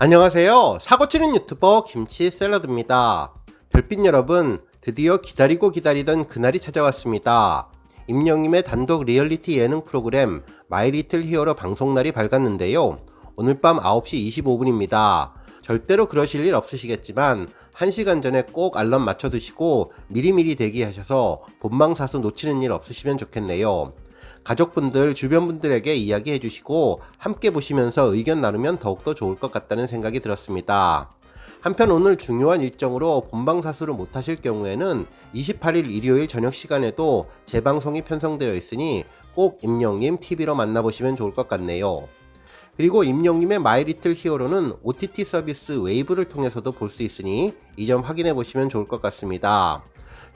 안녕하세요. 사고치는 유튜버 김치샐러드입니다. 별빛 여러분, 드디어 기다리고 기다리던 그날이 찾아왔습니다. 임영님의 단독 리얼리티 예능 프로그램 마이 리틀 히어로 방송날이 밝았는데요. 오늘 밤 9시 25분입니다. 절대로 그러실 일 없으시겠지만 1시간 전에 꼭 알람 맞춰두시고 미리미리 대기하셔서 본방사수 놓치는 일 없으시면 좋겠네요. 가족분들, 주변분들에게 이야기해 주시고 함께 보시면서 의견 나누면 더욱더 좋을 것 같다는 생각이 들었습니다. 한편 오늘 중요한 일정으로 본방사수를 못하실 경우에는 28일 일요일 저녁 시간에도 재방송이 편성되어 있으니 꼭 임영님 TV로 만나보시면 좋을 것 같네요. 그리고 임영님의 마이 리틀 히어로는 OTT 서비스 웨이브를 통해서도 볼 수 있으니 이 점 확인해 보시면 좋을 것 같습니다.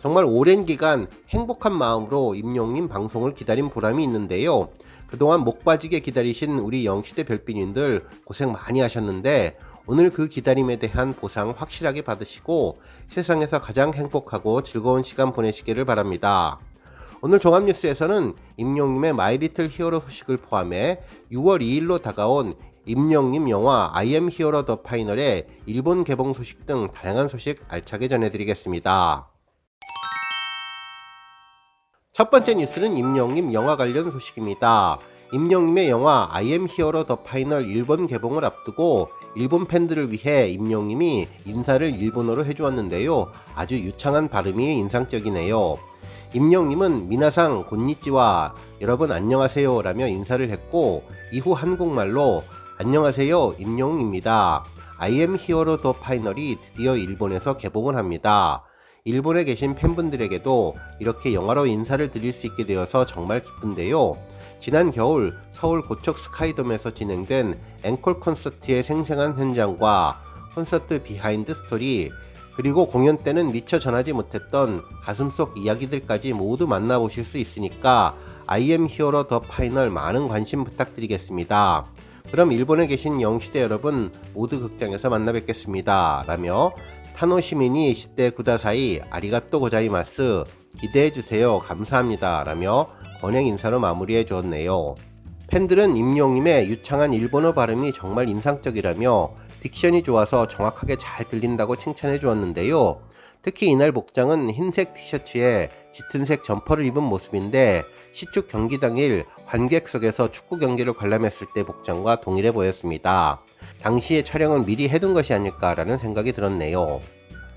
정말 오랜 기간 행복한 마음으로 임영님 방송을 기다린 보람이 있는데요. 그동안 목 빠지게 기다리신 우리 영시대 별빛님들 고생 많이 하셨는데 오늘 그 기다림에 대한 보상 확실하게 받으시고 세상에서 가장 행복하고 즐거운 시간 보내시기를 바랍니다. 오늘 종합뉴스에서는 임영님의 마이 리틀 히어로 소식을 포함해 6월 2일로 다가온 임영님 영화 I am hero the final의 일본 개봉 소식 등 다양한 소식 알차게 전해드리겠습니다. 첫 번째 뉴스는 임영님 영화 관련 소식입니다. 임영님의 영화 I am hero the final 일본 개봉을 앞두고 일본 팬들을 위해 임영님이 인사를 일본어로 해주었는데요. 아주 유창한 발음이 인상적이네요. 임영님은 미나상 곤니찌와 여러분 안녕하세요 라며 인사를 했고 이후 한국말로 안녕하세요 임영웅입니다. I am hero the final이 드디어 일본에서 개봉을 합니다. 일본에 계신 팬분들에게도 이렇게 영화로 인사를 드릴 수 있게 되어서 정말 기쁜데요. 지난 겨울 서울 고척 스카이돔에서 진행된 앵콜 콘서트의 생생한 현장과 콘서트 비하인드 스토리 그리고 공연 때는 미처 전하지 못했던 가슴속 이야기들까지 모두 만나보실 수 있으니까 I am hero the final 많은 관심 부탁드리겠습니다. 그럼 일본에 계신 영시대 여러분 모두 극장에서 만나 뵙겠습니다. 라며 타노 시민이 시대 구다사이 아리가또 고자이마스 기대해주세요 감사합니다 라며 권행 인사로 마무리해 주었네요. 팬들은 임영님의 유창한 일본어 발음이 정말 인상적이라며 딕션이 좋아서 정확하게 잘 들린다고 칭찬해 주었는데요. 특히 이날 복장은 흰색 티셔츠에 짙은색 점퍼를 입은 모습인데 시축 경기 당일 관객석에서 축구 경기를 관람했을 때 복장과 동일해 보였습니다. 당시의 촬영은 미리 해둔 것이 아닐까라는 생각이 들었네요.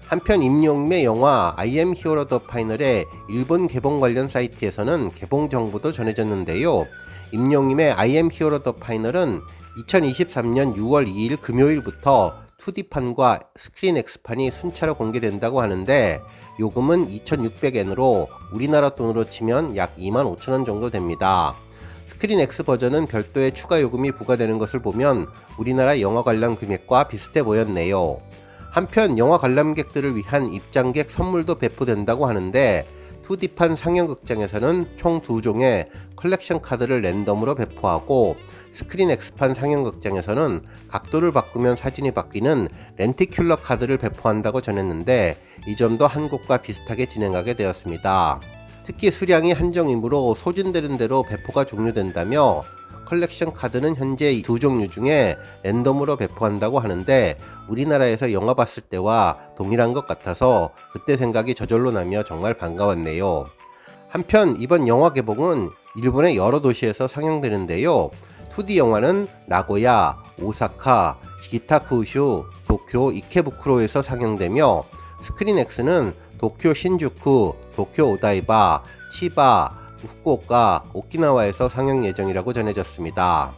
한편 임영웅의 영화 I am hero the final의 일본 개봉 관련 사이트에서는 개봉 정보도 전해졌는데요. 임영웅의 I am hero the final은 2023년 6월 2일 금요일부터 2D판과 스크린 X판이 순차로 공개된다고 하는데 요금은 2,600엔으로 우리나라 돈으로 치면 약 25,000원 정도 됩니다. 스크린 X 버전은 별도의 추가 요금이 부과되는 것을 보면 우리나라 영화 관람 금액과 비슷해 보였네요. 한편 영화 관람객들을 위한 입장객 선물도 배포된다고 하는데 2D판 상영극장에서는 총 2종의 컬렉션 카드를 랜덤으로 배포하고 스크린 X판 상영극장에서는 각도를 바꾸면 사진이 바뀌는 렌티큘러 카드를 배포한다고 전했는데 이 점도 한국과 비슷하게 진행하게 되었습니다. 특히 수량이 한정이므로 소진되는 대로 배포가 종료된다며 컬렉션 카드는 현재 2종류 중에 랜덤으로 배포한다고 하는데 우리나라에서 영화 봤을 때와 동일한 것 같아서 그때 생각이 저절로 나며 정말 반가웠네요. 한편 이번 영화 개봉은 일본의 여러 도시에서 상영되는데요. 2D 영화는 나고야, 오사카, 기타쿠슈, 도쿄, 이케부쿠로에서 상영되며 스크린 X는 도쿄 신주쿠, 도쿄 오다이바, 치바, 후쿠오카, 오키나와에서 상영 예정이라고 전해졌습니다.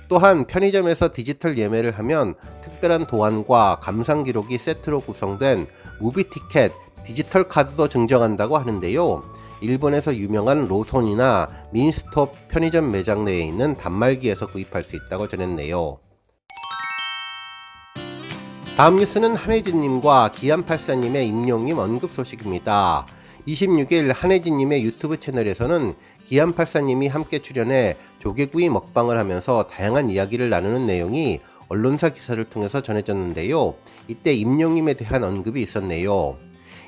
또한 편의점에서 디지털 예매를 하면 특별한 도안과 감상 기록이 세트로 구성된 무비 티켓, 디지털 카드도 증정한다고 하는데요. 일본에서 유명한 로손이나 미니스톱 편의점 매장 내에 있는 단말기에서 구입할 수 있다고 전했네요. 다음 뉴스는 한혜진님과 기안84님의 임영웅님 언급 소식입니다. 26일 한혜진님의 유튜브 채널에서는 기안84님이 함께 출연해 조개구이 먹방을 하면서 다양한 이야기를 나누는 내용이 언론사 기사를 통해서 전해졌는데요. 이때 임영웅님에 대한 언급이 있었네요.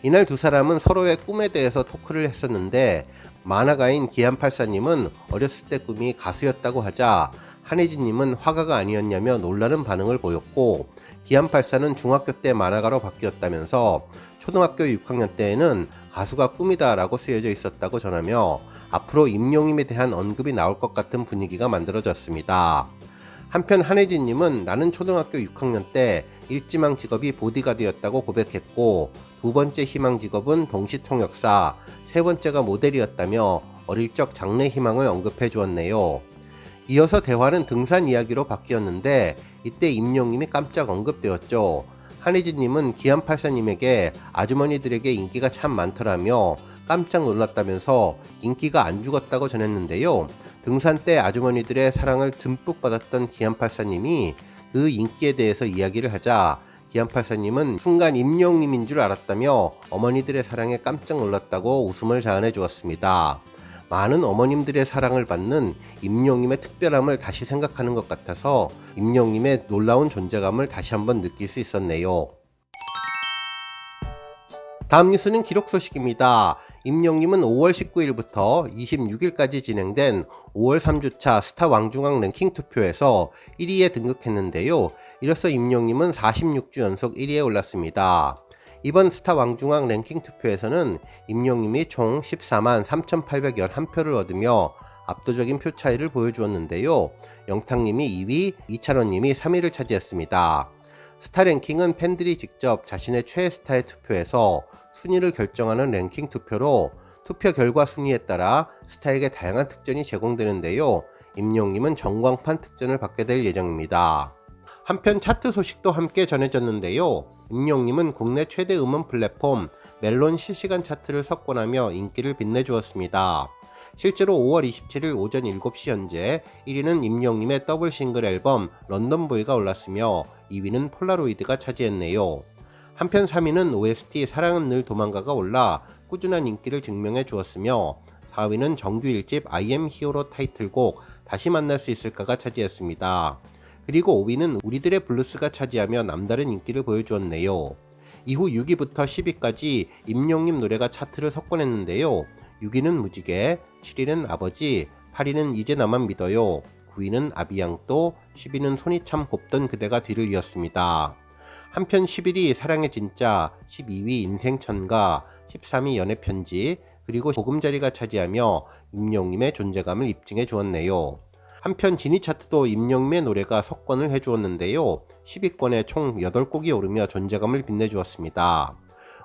이날 두 사람은 서로의 꿈에 대해서 토크를 했었는데 만화가인 기안84님은 어렸을 때 꿈이 가수였다고 하자 한혜진님은 화가가 아니었냐며 놀라는 반응을 보였고, 기안84는 중학교 때 만화가로 바뀌었다면서 초등학교 6학년 때에는 가수가 꿈이다 라고 쓰여져 있었다고 전하며 앞으로 임영웅에 대한 언급이 나올 것 같은 분위기가 만들어졌습니다. 한편 한혜진님은 나는 초등학교 6학년 때 일지망 직업이 보디가드였다고 고백했고, 두 번째 희망 직업은 동시통역사, 세 번째가 모델이었다며 어릴 적 장래 희망을 언급해 주었네요. 이어서 대화는 등산 이야기로 바뀌었는데 이때 임영웅이 깜짝 언급되었죠. 한혜진님은 기안84님에게 아주머니들에게 인기가 참 많더라며 깜짝 놀랐다면서 인기가 안 죽었다고 전했는데요. 등산 때 아주머니들의 사랑을 듬뿍 받았던 기안84님이 그 인기에 대해서 이야기를 하자 기안84님은 순간 임영웅님인 줄 알았다며 어머니들의 사랑에 깜짝 놀랐다고 웃음을 자아내 주었습니다. 많은 어머님들의 사랑을 받는 임영웅님의 특별함을 다시 생각하는 것 같아서 임영웅님의 놀라운 존재감을 다시 한번 느낄 수 있었네요. 다음 뉴스는 기록 소식입니다. 임영웅님은 5월 19일부터 26일까지 진행된 5월 3주차 스타 왕중왕 랭킹 투표에서 1위에 등극했는데요. 이로써 임영웅님은 46주 연속 1위에 올랐습니다. 이번 스타 왕중왕 랭킹 투표에서는 임영웅님이 총 14만 3,811표를 얻으며 압도적인 표 차이를 보여주었는데요. 영탁님이 2위, 이찬원님이 3위를 차지했습니다. 스타 랭킹은 팬들이 직접 자신의 최애 스타의 투표에서 순위를 결정하는 랭킹 투표로 투표 결과 순위에 따라 스타에게 다양한 특전이 제공되는데요. 임영웅님은 전광판 특전을 받게 될 예정입니다. 한편 차트 소식도 함께 전해졌는데요. 임영웅님은 국내 최대 음원 플랫폼 멜론 실시간 차트를 석권하며 인기를 빛내주었습니다. 실제로 5월 27일 오전 7시 현재 1위는 임영웅님의 더블 싱글 앨범 런던보이가 올랐으며 2위는 폴라로이드가 차지했네요. 한편 3위는 OST 사랑은 늘 도망가가 올라 꾸준한 인기를 증명해 주었으며 4위는 정규 1집 I am 히어로 타이틀곡 다시 만날 수 있을까가 차지했습니다. 그리고 5위는 우리들의 블루스가 차지하며 남다른 인기를 보여주었네요. 이후 6위부터 10위까지 임영웅님 노래가 차트를 석권했는데요. 6위는 무지개, 7위는 아버지, 8위는 이제 나만 믿어요, 9위는 아비양또, 10위는 손이 참 곱던 그대가 뒤를 이었습니다. 한편 11위 사랑의 진짜, 12위 인생천가, 13위 연애편지, 그리고 보금자리가 차지하며 임영웅님의 존재감을 입증해 주었네요. 한편 지니 차트도 임영웅의 노래가 석권을 해주었는데요. 10위권에 총 8곡이 오르며 존재감을 빛내주었습니다.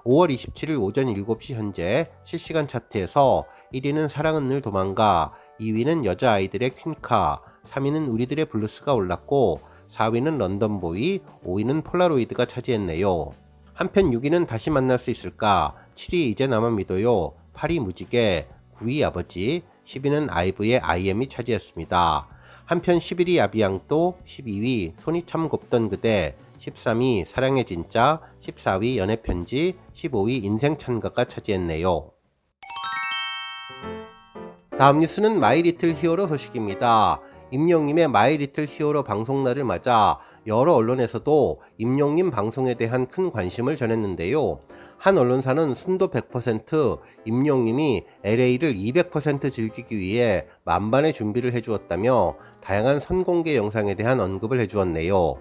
5월 27일 오전 7시 현재 실시간 차트에서 1위는 사랑은 늘 도망가, 2위는 여자아이들의 퀸카, 3위는 우리들의 블루스가 올랐고 4위는 런던보이, 5위는 폴라로이드가 차지했네요. 한편 6위는 다시 만날 수 있을까, 7위 이제 나만 믿어요, 8위 무지개, 9위 아버지, 10위는 아이브의 IM이 차지했습니다. 한편 11위 아비양또, 12위 손이 참 곱던 그대, 13위 사랑의 진짜, 14위 연애편지, 15위 인생찬가가 차지했네요. 다음 뉴스는 마이리틀 히어로 소식입니다. 임영웅님의 마이리틀 히어로 방송날을 맞아 여러 언론에서도 임영웅님 방송에 대한 큰 관심을 전했는데요. 한 언론사는 순도 100%, 임영웅님이 LA를 200% 즐기기 위해 만반의 준비를 해주었다며 다양한 선공개 영상에 대한 언급을 해주었네요.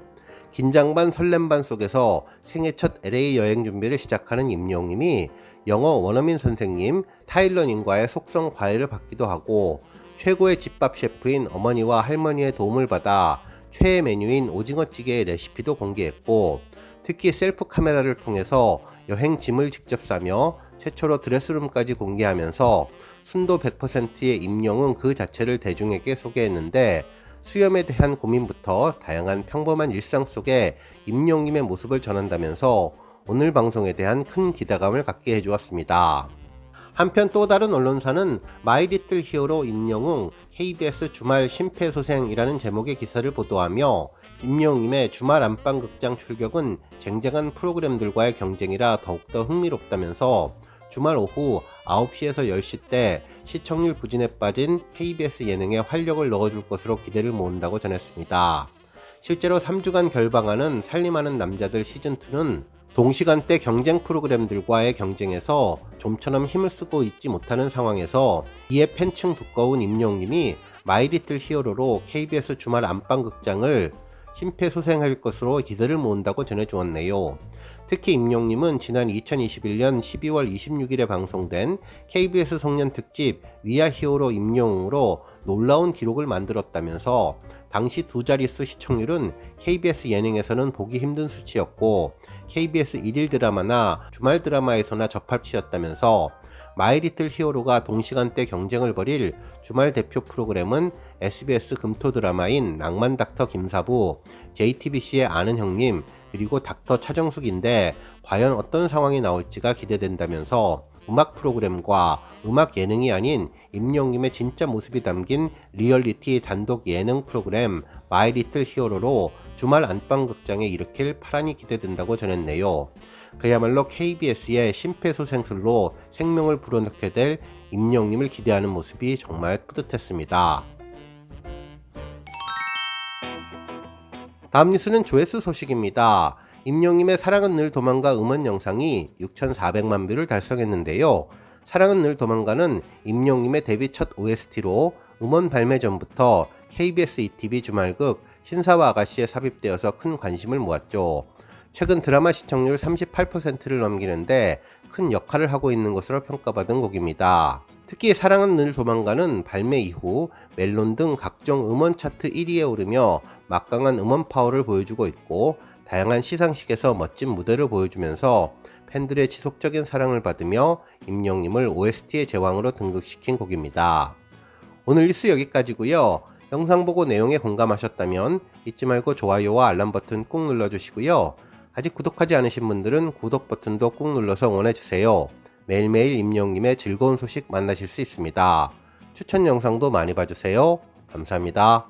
긴장 반 설렘 반 속에서 생애 첫 LA 여행 준비를 시작하는 임영웅님이 영어 원어민 선생님 타일러님과의 속성 과외를 받기도 하고 최고의 집밥 셰프인 어머니와 할머니의 도움을 받아 최애 메뉴인 오징어찌개의 레시피도 공개했고, 특히 셀프 카메라를 통해서 여행 짐을 직접 싸며 최초로 드레스룸까지 공개하면서 순도 100%의 임영웅 그 자체를 대중에게 소개했는데, 수염에 대한 고민부터 다양한 평범한 일상 속에 임영웅님의 모습을 전한다면서 오늘 방송에 대한 큰 기대감을 갖게 해주었습니다. 한편 또 다른 언론사는 마이리틀 히어로 임영웅 KBS 주말 심폐소생이라는 제목의 기사를 보도하며 임영웅님의 주말 안방극장 출격은 쟁쟁한 프로그램들과의 경쟁이라 더욱더 흥미롭다면서 주말 오후 9시에서 10시 때 시청률 부진에 빠진 KBS 예능에 활력을 넣어줄 것으로 기대를 모은다고 전했습니다. 실제로 3주간 결방하는 살림하는 남자들 시즌2는 동시간대 경쟁 프로그램들과의 경쟁에서 좀처럼 힘을 쓰고 있지 못하는 상황에서 이에 팬층 두꺼운 임영웅님이 마이리틀 히어로로 KBS 주말 안방극장을 심폐소생할 것으로 기대를 모은다고 전해주었네요. 특히 임영님은 지난 2021년 12월 26일에 방송된 KBS 송년 특집 위아 히어로 임영웅으로 놀라운 기록을 만들었다면서 당시 두 자릿수 시청률은 KBS 예능에서는 보기 힘든 수치였고 KBS 일일 드라마나 주말 드라마에서나 접합치였다면서 마이리틀 히어로가 동시간대 경쟁을 벌일 주말 대표 프로그램은 SBS 금토 드라마인 낭만 닥터 김사부, JTBC의 아는 형님, 그리고 닥터 차정숙인데 과연 어떤 상황이 나올지가 기대된다면서 음악 프로그램과 음악 예능이 아닌 임영님의 진짜 모습이 담긴 리얼리티 단독 예능 프로그램 마이리틀 히어로로 주말 안방극장에 일으킬 파란이 기대된다고 전했네요. 그야말로 KBS의 심폐소생술로 생명을 불어넣게 될 임영님을 기대하는 모습이 정말 뿌듯했습니다. 다음 뉴스는 조회수 소식입니다. 임영님의 사랑은 늘 도망가 음원 영상이 6,400만 뷰를 달성했는데요. 사랑은 늘 도망가는 임영님의 데뷔 첫 OST로 음원 발매 전부터 KBS ETV 주말극 신사와 아가씨에 삽입되어서 큰 관심을 모았죠. 최근 드라마 시청률 38%를 넘기는데 큰 역할을 하고 있는 것으로 평가받은 곡입니다. 특히 사랑은 늘 도망가는 발매 이후 멜론 등 각종 음원 차트 1위에 오르며 막강한 음원 파워를 보여주고 있고 다양한 시상식에서 멋진 무대를 보여주면서 팬들의 지속적인 사랑을 받으며 임영님을 OST의 제왕으로 등극시킨 곡입니다. 오늘 뉴스 여기까지고요. 영상 보고 내용에 공감하셨다면 잊지 말고 좋아요와 알람 버튼 꾹 눌러주시고요. 아직 구독하지 않으신 분들은 구독 버튼도 꾹 눌러서 응원해주세요. 매일매일 임영님의 즐거운 소식 만나실 수 있습니다. 추천 영상도 많이 봐주세요. 감사합니다.